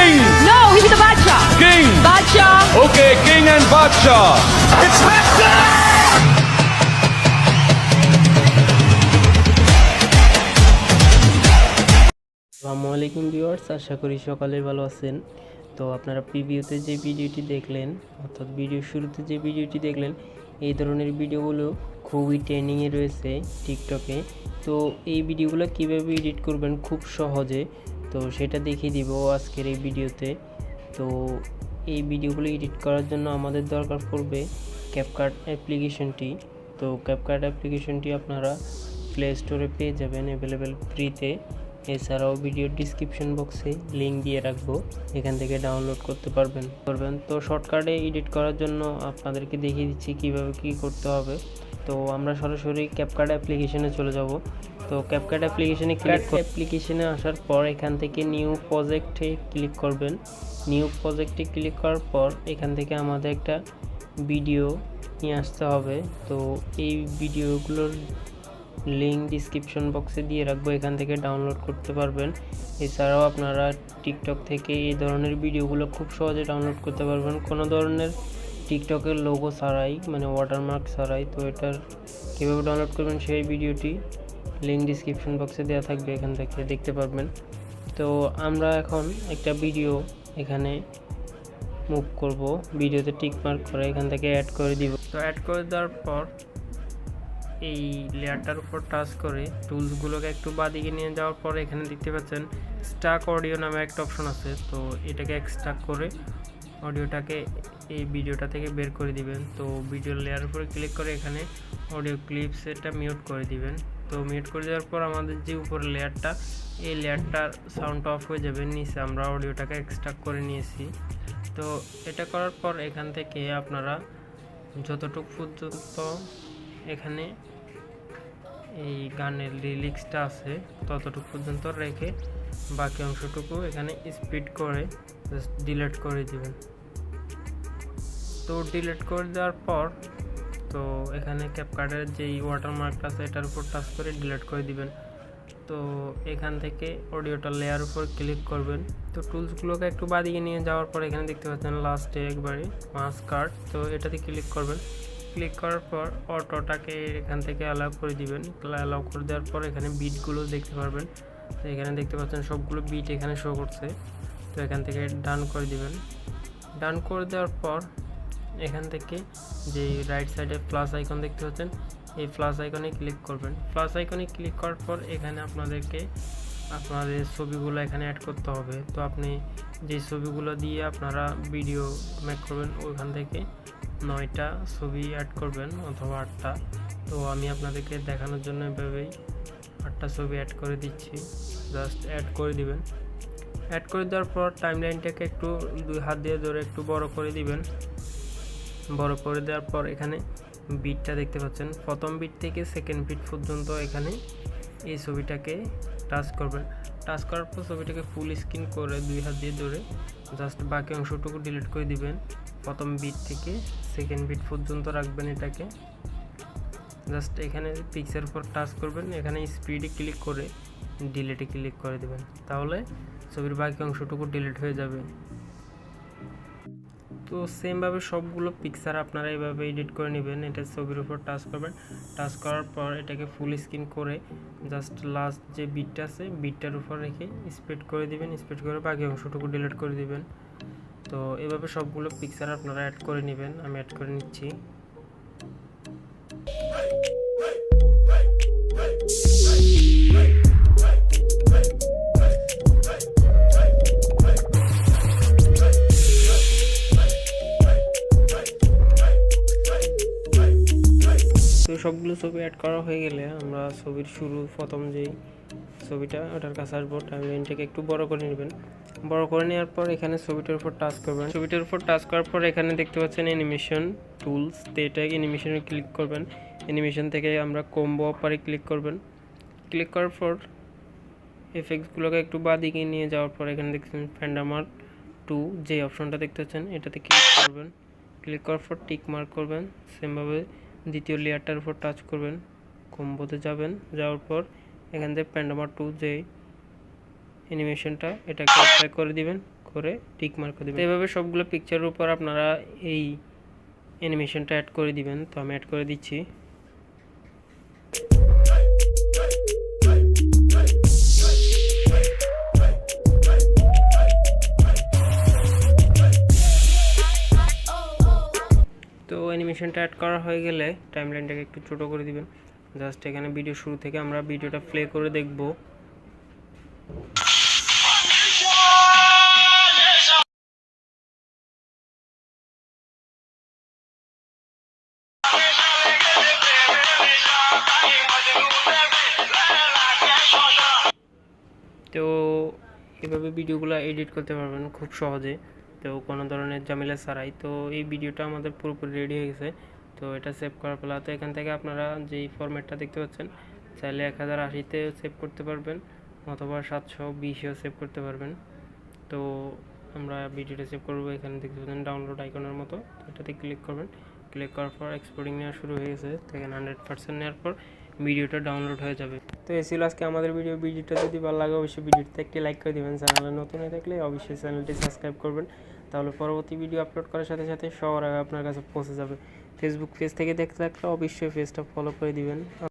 King. No, he's the Badshah. King. Badshah. Okay, King and Badshah. It's better. আসসালামু আলাইকুম viewers, আশা করি সকালে ভালো আছেন। তো আপনারা প্রিভিউতে যে ভিডিওটি দেখলেন, অর্থাৎ ভিডিও শুরুতে যে ভিডিওটি দেখলেন, এই ধরনের ভিডিওগুলো খুবই ট্রেন্ডিংয়ে রয়েছে টিকটকে। তো এই ভিডিওগুলো কিভাবে এডিট করবেন খুব সহজে, তো সেটা দেখিয়ে দিব আজকের এই ভিডিওতে। তো এই ভিডিওগুলো এডিট করার জন্য আমাদের দরকার পড়বে ক্যাপকাট অ্যাপ্লিকেশনটি। তো ক্যাপকাট অ্যাপ্লিকেশনটি আপনারা প্লে স্টোরে পেয়ে যাবেন অ্যাভেলেবেল ফ্রিতে। এছাড়াও ভিডিও ডিসক্রিপশন বক্সে লিঙ্ক দিয়ে রাখবো, এখান থেকে ডাউনলোড করতে পারবেন। তো শর্টকাটে এডিট করার জন্য আপনাদেরকে দেখিয়ে দিচ্ছি কিভাবে কি করতে হবে। তো আমরা সরাসরি ক্যাপকাট অ্যাপ্লিকেশনে চলে যাব। তো ক্যাপকাট অ্যাপ্লিকেশনে আসার পর এখান থেকে নিউ প্রজেক্টে ক্লিক করবেন। নিউ প্রজেক্টে ক্লিক করার পর এখান থেকে আমাদের একটা ভিডিও নিয়ে আসতে হবে। তো এই ভিডিওগুলোর লিঙ্ক ডিসক্রিপশন বক্সে দিয়ে রাখবো, এখান থেকে ডাউনলোড করতে পারবেন। এছাড়াও আপনারা টিকটক থেকে এই ধরনের ভিডিওগুলো খুব সহজে ডাউনলোড করতে পারবেন, কোনো ধরনের টিকটকের লোগো ছাড়াই, মানে ওয়াটারমার্ক ছাড়াই। তো এটার কীভাবে ডাউনলোড করবেন সেই ভিডিওটি লিঙ্ক ডিসক্রিপশন বক্সে দেওয়া থাকবে, এখান থেকে দেখতে পারবেন। তো আমরা এখন একটা ভিডিও এখানে মুভ করব, ভিডিওতে টিক মার্ক করে এখান থেকে অ্যাড করে দিব। তো অ্যাড করে দেওয়ার পর এই লেয়ারটার উপর টাচ করে টুলসগুলোকে একটু বাঁদিকে নিয়ে যাওয়ার পর এখানে দেখতে পাচ্ছেন স্টাক অডিও নামে একটা অপশন আছে। তো এটাকে এক্সট্রাক করে অডিওটাকে এই ভিডিওটা থেকে বের করে দিবেন। তো ভিডিও লেয়ার উপরে ক্লিক করে এখানে অডিও ক্লিপস এটা মিউট করে দিবেন। তো মিউট করে দেওয়ার পর আমাদের যে উপরে লেয়ারটা, এই লেয়ারটার সাউন্ড অফ হয়ে যাবে। নিচে আমরা অডিওটাকে এক্সট্রাক্ট করে নিয়েছি। তো এটা করার পর এখান থেকে আপনারা যতটুকু পর্যন্ত এখানে এই গানের লিরিক্সটা আছে ততটুকু পর্যন্ত রেখে বাকি অংশটুকু এখানে স্পিড করে জাস্ট ডিলিট করে দিবেন। তো ডিলিট করে দেওয়ার পর তো এখানে ক্যাপকাটের যেই ওয়াটারমার্কটা আছে এটার উপর টাচ করে ডিলিট করে দিবেন। তো এখান থেকে অডিওটা লেয়ার উপর ক্লিক করবেন। তো টুলসগুলোকে একটু বাদিকে নিয়ে যাওয়ার পর এখানে দেখতে পাচ্ছেন লাস্টে একবারে মাস্ক কার্ড, তো এটাতে ক্লিক করবেন। ক্লিক করার পর অটোটাকে এখান থেকে অ্যালাউ করে দিবেন। অ্যালাউ করে দেওয়ার পর এখানে বিটগুলো দেখতে পারবেন। তো এখানে দেখতে পাচ্ছেন সবগুলো বিট এখানে শো করছে। তো এখান থেকে ডান করে দিবেন। ডান করে দেওয়ার পর এখান থেকে যে রাইট সাইডে প্লাস আইকন দেখতে পাচ্ছেন, এই প্লাস আইকনে ক্লিক করবেন। প্লাস আইকনে ক্লিক করার পর এখানে আপনাদের ছবিগুলো এখানে অ্যাড করতে হবে। তো আপনি যে ছবিগুলো দিয়ে আপনারা ভিডিও মেক করবেন ওইখান থেকে 9টা ছবি অ্যাড করবেন অথবা 8টা। তো আমি আপনাদেরকে দেখানোর জন্য এভাবেই 8টা ছবি অ্যাড করে দিচ্ছি। জাস্ট অ্যাড করে দিবেন। অ্যাড করে দেওয়ার পর টাইমলাইনটাকে একটু 2 হাত দিয়ে ধরে একটু বড় করে দিবেন। বড় করে দেওয়ার পর এখানে বিটটা দেখতে পাচ্ছেন, প্রথম বিট থেকে সেকেন্ড বিট পর্যন্ত এখানে এই ছবিটাকে টাচ করবেন। টাচ করার পর ছবিটাকে ফুল স্ক্রিন করে 2 হাত দিয়ে ধরে জাস্ট বাকি অংশটুকু ডিলিট করে দিবেন। প্রথম বিট থেকে সেকেন্ড বিট পর্যন্ত রাখবেন এটাকে। জাস্ট এখানে পিকচার উপর টাচ করবেন, এখানে স্পিডে ক্লিক করে ডিলিটে ক্লিক করে দেবেন, তাহলে ছবির বাকি অংশটুকু ডিলিট হয়ে যাবে। তো সেমভাবে সবগুলো পিকচার আপনারা এইভাবে এডিট করে নেবেন। এটা ছবির উপর টাচ করবেন, টাচ করার পর এটাকে ফুল স্ক্রিন করে জাস্ট লাস্ট যে বিটটা আছে বিটটার উপর রেখে স্পিড করে দিবেন। স্পিড করে বাকি অংশটুকু ডিলিট করে দিবেন। তো এভাবে সবগুলো পিকচার আপনারা অ্যাড করে নেবেন। আমি অ্যাড করে নিচ্ছি। তো সবগুলো ছবি অ্যাড করা হয়ে গেলে আমরা ছবির প্রথম যেই ছবিটা ওটার কাছে আসবো। টাইমলাইনটাকে একটু বড় করে নেবেন। বড় করে নেওয়ার পর এখানে ছবিটার উপর টাচ করবেন। ছবিটার উপর টাচ করার পর এখানে দেখতে পাচ্ছেন অ্যানিমেশন টুলস, তো এটা অ্যানিমেশনে ক্লিক করবেন। অ্যানিমেশন থেকে আমরা কম্বো অপারে ক্লিক করবেন। ক্লিক করার পর এফেক্টসগুলোকে একটু বাঁদিকে নিয়ে যাওয়ার পর এখানে দেখছেন ফ্যান্ডামার 2 যে অপশনটা দেখতে পাচ্ছেন এটাতে ক্লিক করবেন। ক্লিক করার পর টিক মার্ক করবেন। সেমভাবে দ্বিতীয় লেয়ারটার উপর টাচ করবেন, কম্বোতে যাবেন। যাওয়ার পর এখান থেকে ফ্যান্ডামার 2 যে অ্যানিমেশনটা এটাকে অ্যাপ্লাই করে দিবেন। করে টিক মার্ক করে দেবেন। এভাবে সবগুলো পিকচারের উপর আপনারা এই অ্যানিমেশনটা অ্যাড করে দিবেন। তো আমি অ্যাড করে দিচ্ছি। তো অ্যানিমেশনটা অ্যাড করা হয়ে গেলে টাইমলাইনটাকে একটু ছোট করে দিবেন। জাস্ট এখানে ভিডিও শুরু থেকে আমরা ভিডিওটা প্লে করে দেখব। তো এভাবে ভিডিওগুলো এডিট করতে পারবেন খুব সহজে, তো কোনো ধরনের ঝামেলা ছাড়াই। তো এই ভিডিওটা আমাদের পুরোপুরি রেডি হয়ে গেছে। তো এটা সেভ করার ফলে তো এখান থেকে আপনারা যেই ফরম্যাটটা দেখতে পাচ্ছেন চাইলে 1080-তে সেভ করতে পারবেন অথবা 720-এও সেভ করতে পারবেন। তো আমরা ভিডিওটা সেভ করবো, এখানে দেখতে পাচ্ছেন ডাউনলোড আইকনের মতো, তো এটাতে ক্লিক করবেন। ক্লিক করার পর এক্সপোর্টিং নেওয়া শুরু হয়ে গেছে। তো এখানে 100% নেওয়ার পর ভিডিওটা ডাউনলোড হয়ে যাবে। তো এই ছিল আজকে আমাদের ভিডিওটা যদি ভালো লাগে অবশ্যই ভিডিওতে একটি লাইক করে দেবেন। চ্যানেলে নতুন হয়ে থাকলে অবশ্যই চ্যানেলটি সাবস্ক্রাইব করবেন, তাহলে পরবর্তী ভিডিও আপলোড করার সাথে সাথে সবার আগে আপনার কাছে পৌঁছে যাবে। ফেসবুক পেজ থেকে দেখতে থাকলে অবশ্যই পেজটা ফলো করে দিবেন।